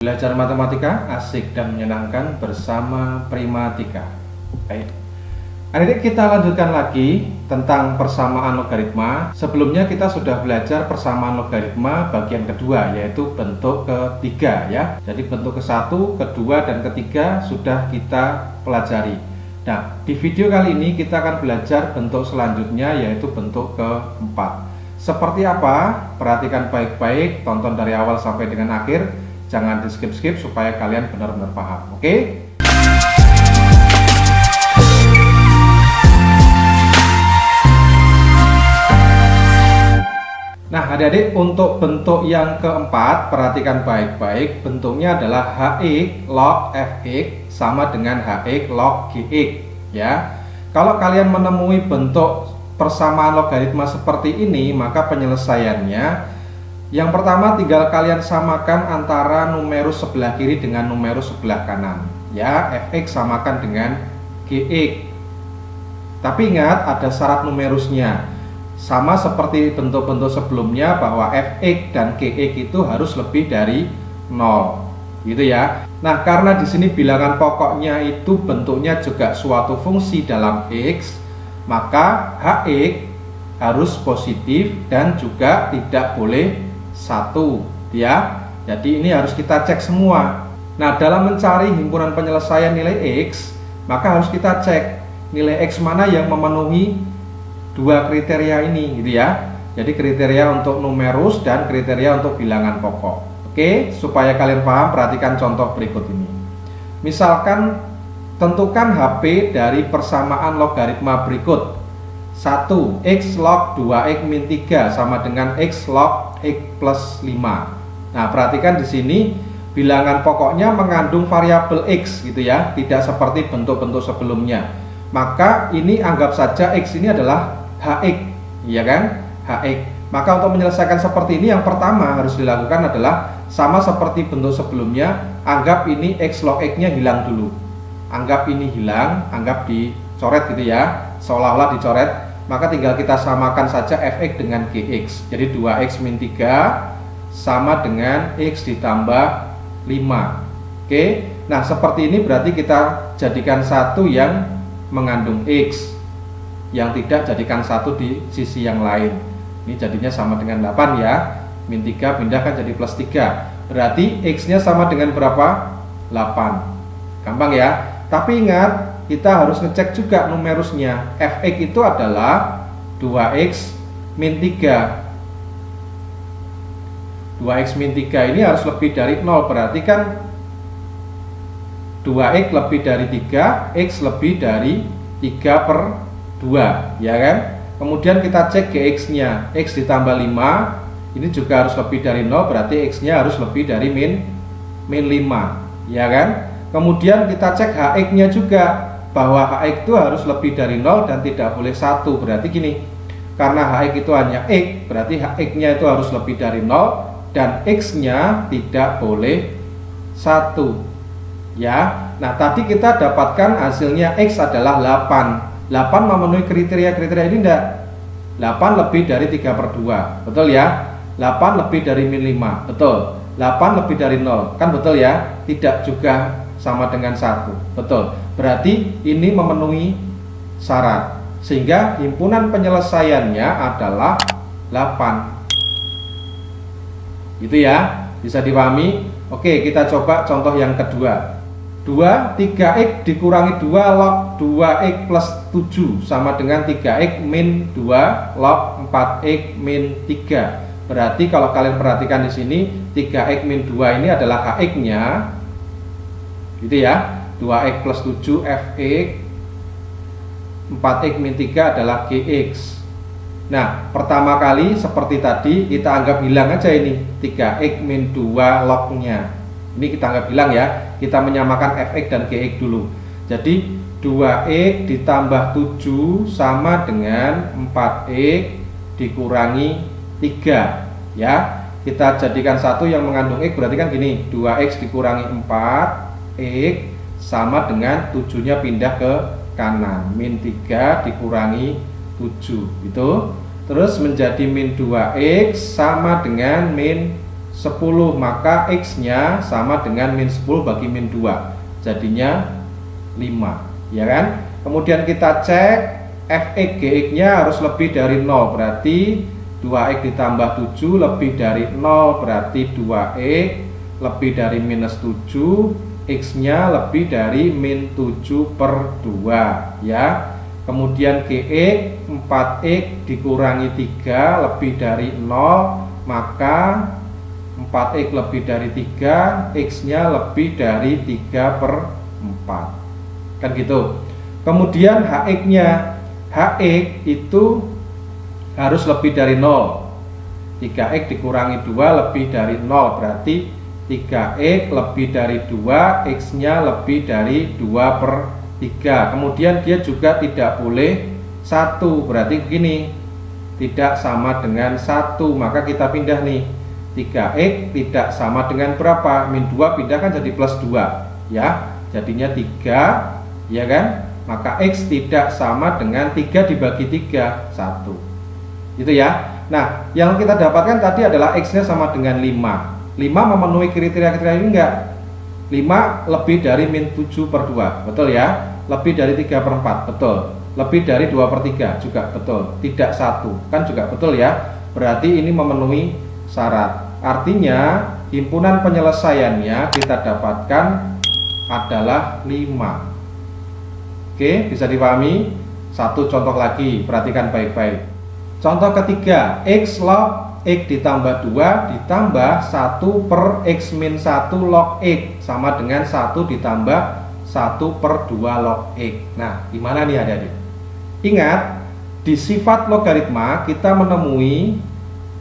Belajar matematika asik dan menyenangkan bersama Primatika. Baik. Adik-adik, kita lanjutkan lagi tentang persamaan logaritma. Sebelumnya kita sudah belajar persamaan logaritma bagian kedua, yaitu bentuk ketiga ya. Jadi bentuk ke-1, kedua, dan ketiga sudah kita pelajari. Nah, di video kali ini kita akan belajar bentuk selanjutnya, yaitu bentuk keempat. Seperti apa? Perhatikan baik-baik, tonton dari awal sampai dengan akhir. Jangan di skip-skip supaya kalian benar-benar paham. Oke? Nah, adik-adik, untuk bentuk yang keempat, perhatikan baik-baik. Bentuknya adalah hx log fx sama dengan hx log gx ya. Kalau kalian menemui bentuk persamaan logaritma seperti ini, maka penyelesaiannya yang pertama tinggal kalian samakan antara numerus sebelah kiri dengan numerus sebelah kanan ya. Fx samakan dengan gx. Tapi ingat, ada syarat numerusnya. Sama seperti bentuk-bentuk sebelumnya, bahwa fx dan gx itu harus lebih dari 0 gitu ya. Nah, karena di sini bilangan pokoknya itu bentuknya juga suatu fungsi dalam x, maka hx harus positif dan juga tidak boleh 1 ya. Jadi ini harus kita cek semua. Nah, dalam mencari himpunan penyelesaian nilai x, maka harus kita cek nilai x mana yang memenuhi dua kriteria ini gitu ya. Jadi kriteria untuk numerus dan kriteria untuk bilangan pokok. Oke, supaya kalian paham, perhatikan contoh berikut ini. Misalkan tentukan HP dari persamaan logaritma berikut. 1. X log 2x min 3 sama dengan X log X plus 5. Nah, perhatikan di sini bilangan pokoknya mengandung variabel X gitu ya, tidak seperti bentuk-bentuk sebelumnya. Maka ini anggap saja X ini adalah hx, ya kan? Hx. Maka untuk menyelesaikan seperti ini, yang pertama harus dilakukan adalah sama seperti bentuk sebelumnya, anggap ini X log X nya hilang dulu. Anggap ini hilang, anggap dicoret gitu ya, seolah-olah dicoret. Maka tinggal kita samakan saja fx dengan gx. Jadi 2x min 3 sama dengan x ditambah 5. Oke. Nah, seperti ini berarti kita jadikan satu yang mengandung x, yang tidak jadikan satu di sisi yang lain. Ini jadinya sama dengan 8 ya. Min 3 pindahkan jadi plus 3. Berarti x nya sama dengan berapa? 8. Gampang ya. Tapi ingat, kita harus ngecek juga numerusnya. Fx itu adalah 2x min 3. 2x min 3 ini harus lebih dari 0. Berarti kan 2x lebih dari 3, x lebih dari 3 per 2 ya kan. Kemudian kita cek gx nya, x ditambah 5. Ini juga harus lebih dari 0. Berarti x nya harus lebih dari min 5 ya kan. Kemudian kita cek hx nya juga, bahwa hx itu harus lebih dari 0 dan tidak boleh 1. Berarti gini, karena hx itu hanya x, berarti hx nya itu harus lebih dari 0 dan x nya tidak boleh 1 ya. Nah, tadi kita dapatkan hasilnya x adalah 8. 8 memenuhi kriteria-kriteria ini enggak? 8 lebih dari 3 per 2, betul ya? 8 lebih dari min 5, betul. 8 lebih dari 0, kan betul ya? Tidak juga sama dengan 1, betul. Berarti ini memenuhi syarat, sehingga himpunan penyelesaiannya adalah 8. Gitu ya, bisa dipahami? Oke, kita coba contoh yang kedua. 2, 3x dikurangi 2 log 2x plus 7 sama dengan 3x min 2 log 4x min 3. Berarti kalau kalian perhatikan di sini, 3x min 2 ini adalah hx nya gitu ya. 2x plus 7 fx, 4x min 3 adalah gx. Nah, pertama kali seperti tadi kita anggap hilang aja ini 3x min 2 log nya. Ini kita anggap hilang ya. Kita menyamakan fx dan gx dulu. Jadi 2x ditambah 7 sama dengan 4x dikurangi 3 ya. Kita jadikan satu yang mengandung x, berarti kan gini, 2x dikurangi 4x sama dengan 7 nya pindah ke kanan, min 3 dikurangi 7 gitu. Terus menjadi min 2x sama dengan min 10, maka X-nya sama dengan min 10 bagi min 2, jadinya 5, ya kan? Kemudian kita cek Fx Gx nya harus lebih dari 0, berarti 2x ditambah 7 lebih dari 0, berarti 2x lebih dari minus 7, X nya lebih dari min 7 per 2, ya. Kemudian Gx 4x dikurangi 3 lebih dari 0, maka 4x lebih dari 3, X nya lebih dari 3 per 4, kan gitu. Kemudian Hx nya, Hx itu harus lebih dari 0, 3x dikurangi 2 lebih dari 0, berarti 3x lebih dari 2, X nya lebih dari 2 per 3. Kemudian dia juga tidak boleh 1, berarti begini, tidak sama dengan 1, maka kita pindah nih, 3x tidak sama dengan berapa, min 2 pindah kan jadi plus 2, ya, jadinya 3, ya kan, maka X tidak sama dengan 3 dibagi 3, 1, gitu ya. Nah, yang kita dapatkan tadi adalah X nya sama dengan 5, 5 memenuhi kriteria-kriteria ini enggak? 5 lebih dari min 7 per 2, betul ya? Lebih dari 3 per 4, betul. Lebih dari 2 per 3 juga betul. Tidak 1, kan juga betul ya? Berarti ini memenuhi syarat. Artinya himpunan penyelesaiannya kita dapatkan adalah 5. Oke, bisa dipahami? Satu contoh lagi, perhatikan baik-baik. Contoh ketiga, X log X ditambah 2 ditambah 1 per X min 1 log X sama dengan 1 ditambah 1 per 2 log X. Nah, gimana nih adik-adik? Ingat, di sifat logaritma kita menemui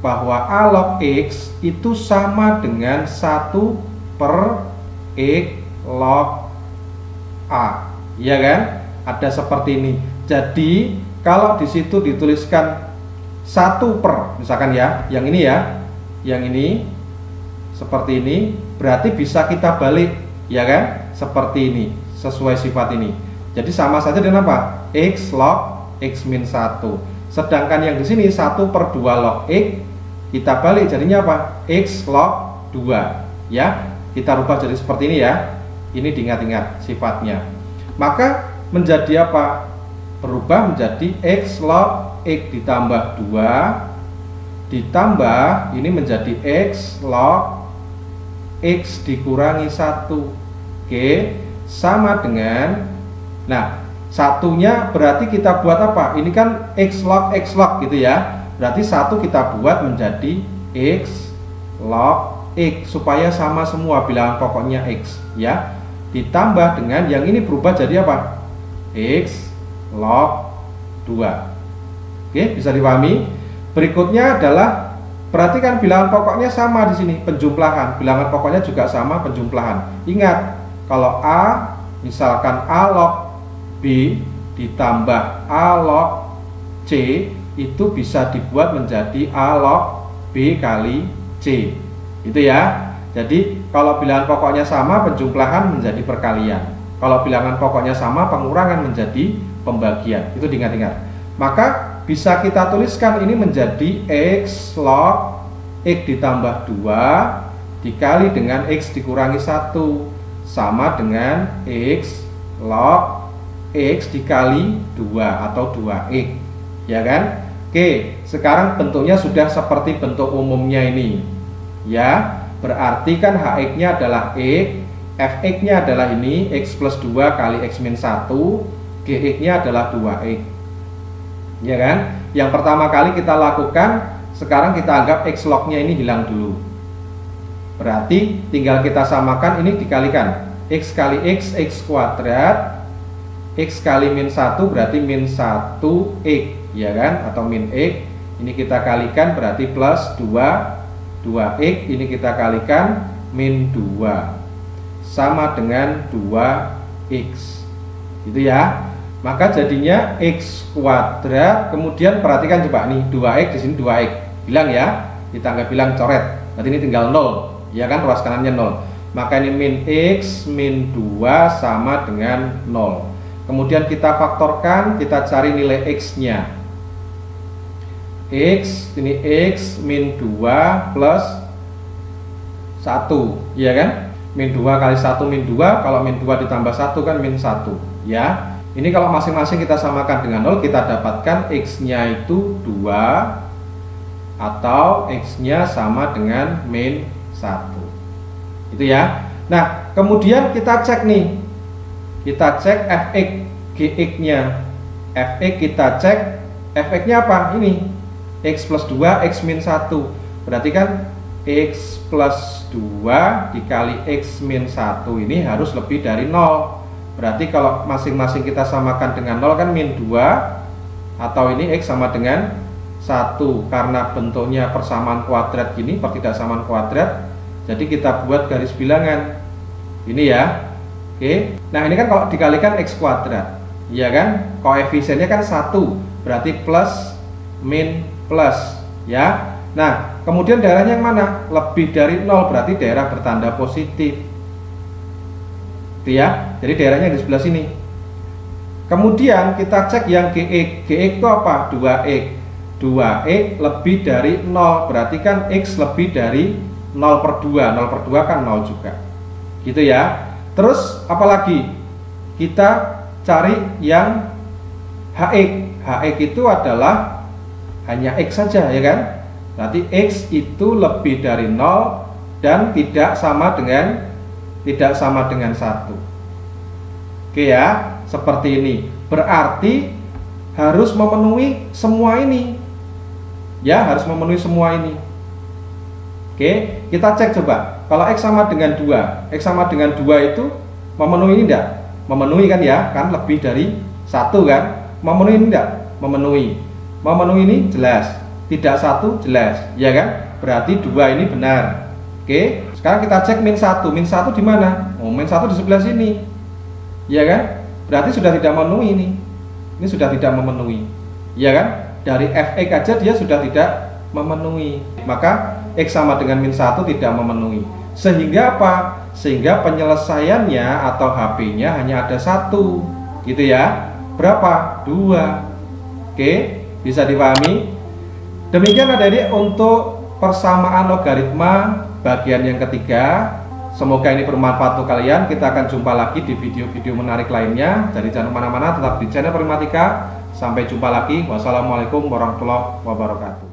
bahwa A log X itu sama dengan 1 per X log A, iya kan? Ada seperti ini. Jadi, kalau di situ dituliskan 1 per, misalkan ya, yang ini ya, yang ini seperti ini, berarti bisa kita balik, ya kan, seperti ini, sesuai sifat ini. Jadi sama saja dengan apa? X log X min 1. Sedangkan yang di sini 1 per 2 log X, kita balik jadinya apa? X log 2, ya. Kita rubah jadi seperti ini ya. Ini diingat-ingat sifatnya. Maka menjadi apa? Berubah menjadi X log X ditambah 2 ditambah ini menjadi X log X dikurangi 1. Oke, sama dengan, nah, satunya berarti kita buat apa? Ini kan X log gitu ya. Berarti 1 kita buat menjadi X log X supaya sama semua bilangan pokoknya X, ya. Ditambah dengan yang ini berubah jadi apa? X log 2. Oke, bisa dipahami? Berikutnya adalah perhatikan bilangan pokoknya sama di sini, penjumlahan. Bilangan pokoknya juga sama, penjumlahan. Ingat, kalau A misalkan A log B ditambah A log C itu bisa dibuat menjadi A log B kali C. Itu ya. Jadi kalau bilangan pokoknya sama, penjumlahan menjadi perkalian. Kalau bilangan pokoknya sama, pengurangan menjadi pembagian. Itu diingat-ingat. Maka bisa kita tuliskan ini menjadi X log X ditambah 2 dikali dengan X dikurangi 1 sama dengan X log X dikali 2 atau 2X, ya kan? Oke, sekarang bentuknya sudah seperti bentuk umumnya ini, ya. Berarti kan Hx nya adalah X, Fx nya adalah ini X plus 2 kali X min 1, Gx nya adalah 2X, ya kan? Yang pertama kali kita lakukan, sekarang kita anggap X log nya ini hilang dulu. Berarti tinggal kita samakan, ini dikalikan X kali X, X kuadrat, X kali min 1 berarti min 1X, ya kan? Atau min X, ini kita kalikan berarti plus 2X, ini kita kalikan min 2 sama dengan 2X, gitu ya. Maka jadinya X kuadrat, kemudian perhatikan coba nih, 2X di sini 2X. Bilang ya, kita nggak bilang coret. Berarti ini tinggal 0, ya kan, ruas kanannya 0. Maka ini min X min 2 sama dengan 0. Kemudian kita faktorkan, kita cari nilai X-nya. X, ini X min 2 plus 1, ya kan? Min 2 kali 1 min 2, kalau min 2 ditambah 1 kan min 1, ya. Ini kalau masing-masing kita samakan dengan 0, kita dapatkan X-nya itu 2 atau X-nya sama dengan min 1. Itu ya. Nah, kemudian kita cek nih. Kita cek fx, gx-nya. Fx kita cek, fx-nya apa? Ini X plus 2, X min 1. Berarti kan X plus 2 dikali X min 1 ini harus lebih dari 0. Berarti kalau masing-masing kita samakan dengan 0 kan min 2, atau ini X sama dengan 1. Karena bentuknya persamaan kuadrat gini, pertidaksamaan kuadrat, jadi kita buat garis bilangan ini ya. Oke. Nah, ini kan kalau dikalikan X kuadrat, ya kan? Koefisiennya kan 1, berarti plus min plus, ya. Nah, kemudian daerahnya yang mana? Lebih dari 0, berarti daerah bertanda positif. Itu ya. Jadi daerahnya di sebelah sini. Kemudian kita cek yang gx. Gx itu apa? 2x. 2x lebih dari 0, berarti kan X lebih dari 0 per 2. 0 per 2 kan 0 juga. Gitu ya. Terus apalagi? Kita cari yang hx. Hx itu adalah hanya X saja, ya kan? Berarti X itu lebih dari 0 dan tidak sama dengan 1. Oke ya, seperti ini. Berarti harus memenuhi semua ini. Ya, harus memenuhi semua ini. Oke, kita cek coba. Kalau X sama dengan 2, X sama dengan 2 itu memenuhi ini enggak? Memenuhi kan ya, kan lebih dari 1 kan? Memenuhi ini enggak? Memenuhi. Memenuhi ini jelas. Tidak 1 jelas, ya kan? Berarti 2 ini benar. Oke, sekarang kita cek min 1. Min 1 di mana? Oh, min 1 di sebelah sini. Ya kan? Berarti sudah tidak memenuhi ini. Ini sudah tidak memenuhi. Ya kan? Dari fx aja dia sudah tidak memenuhi. Maka X sama dengan min 1 tidak memenuhi. Sehingga apa? Sehingga penyelesaiannya atau HP-nya hanya ada 1. Gitu ya. Berapa? 2. Oke, bisa dipahami? Demikian adik-adik untuk persamaan logaritma bagian yang ketiga. Semoga ini bermanfaat untuk kalian. Kita akan jumpa lagi di video-video menarik lainnya. Jadi jangan kemana-mana, tetap di channel Permatika. Sampai jumpa lagi. Wassalamualaikum warahmatullahi wabarakatuh.